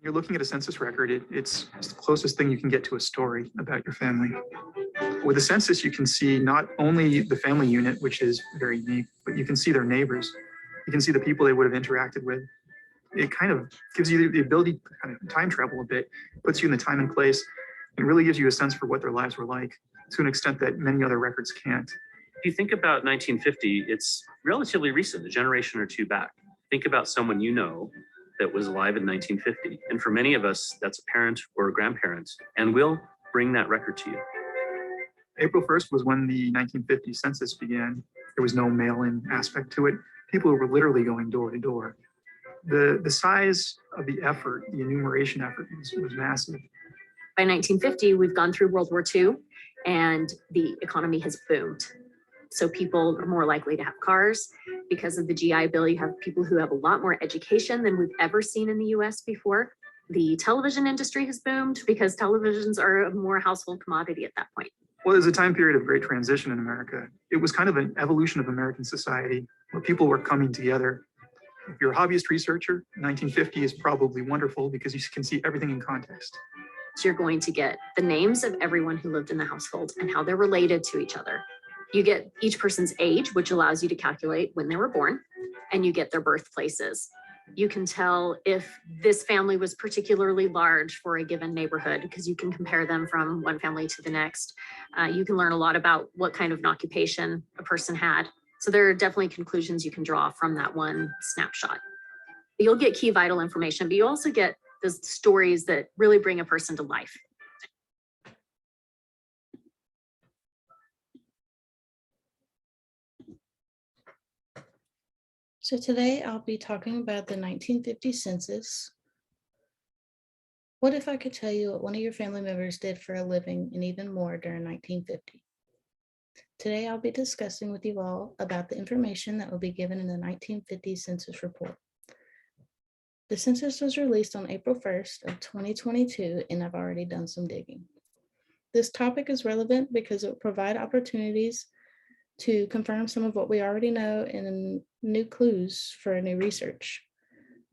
You're looking at a census record, it's the closest thing you can get to a story about your family. With a census, you can see not only the family unit, which is very unique, but you can see their neighbors. You can see the people they would have interacted with. It kind of gives you the ability to kind of time travel a bit, puts you in the time and place, and really gives you a sense for what their lives were like to an extent that many other records can't. If you think about 1950, it's relatively recent, a generation or two back. Think about someone you know that was alive in 1950. And for many of us, that's a parent or a grandparent, and we'll bring that record to you. April 1st was when the 1950 census began. There was no mail-in aspect to it. People were literally going door to door. The size of the effort, the enumeration effort was massive. By 1950, we've gone through World War II and the economy has boomed. So people are more likely to have cars. Because of the GI Bill, you have people who have a lot more education than we've ever seen in the US before. The television industry has boomed because televisions are a more household commodity at that point. Well, there's a time period of great transition in America. It was kind of an evolution of American society where people were coming together. If you're a hobbyist researcher, 1950 is probably wonderful because you can see everything in context. So you're going to get the names of everyone who lived in the household and how they're related to each other. You get each person's age, which allows you to calculate when they were born, and you get their birthplaces. You can tell if this family was particularly large for a given neighborhood because you can compare them from one family to the next. You can learn a lot about what kind of an occupation a person had. So there are definitely conclusions you can draw from that one snapshot. You'll get key vital information, but you also get the stories that really bring a person to life. So today I'll be talking about the 1950 census. What if I could tell you what one of your family members did for a living and even more during 1950? Today I'll be discussing with you all about the information that will be given in the 1950 census report. The census was released on April 1st of 2022, and I've already done some digging. This topic is relevant because it will provide opportunities to confirm some of what we already know and new clues for new research.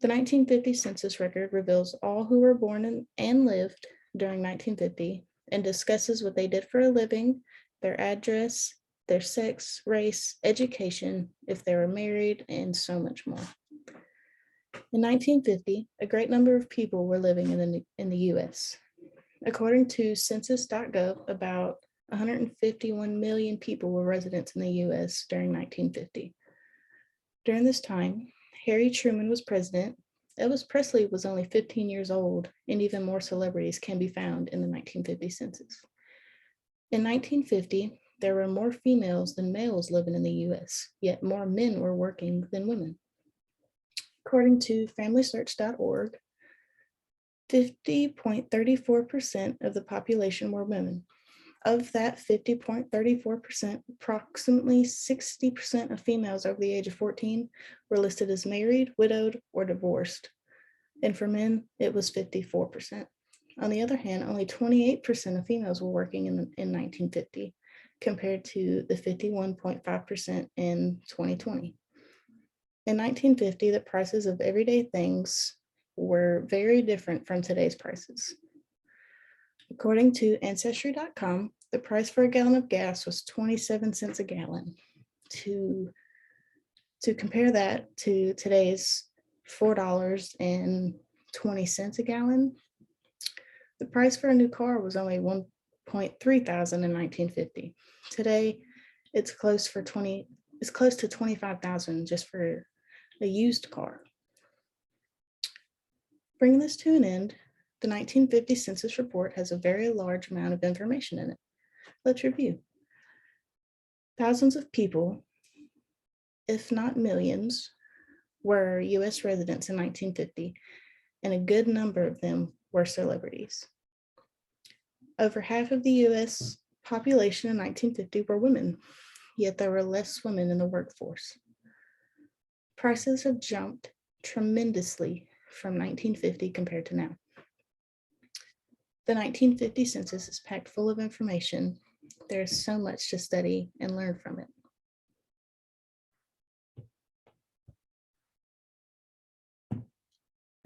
The 1950 census record reveals all who were born and lived during 1950 and discusses what they did for a living, their address, their sex, race, education, if they were married, and so much more. In 1950, a great number of people were living in the US. According to census.gov, about 151 million people were residents in the US during 1950. During this time, Harry Truman was president. Elvis Presley was only 15 years old, and even more celebrities can be found in the 1950 census. In 1950, there were more females than males living in the US, yet more men were working than women. According to FamilySearch.org, 50.34% of the population were women. Of that 50.34%, approximately 60% of females over the age of 14 were listed as married, widowed, or divorced. And for men, it was 54%. On the other hand, only 28% of females were working in 1950, compared to the 51.5% in 2020. In 1950, the prices of everyday things were very different from today's prices. According to Ancestry.com, the price for a gallon of gas was 27 cents a gallon. To compare that to today's $4.20 a gallon, the price for a new car was only $1.3 thousand in 1950. Today, it's close to $25,000 just for a used car. Bringing this to an end, the 1950 census report has a very large amount of information in it. Let's review. Thousands of people, if not millions, were US residents in 1950, and a good number of them were celebrities. Over half of the US population in 1950 were women, yet there were less women in the workforce. Prices have jumped tremendously from 1950 compared to now. The 1950 census is packed full of information. There's so much to study and learn from it.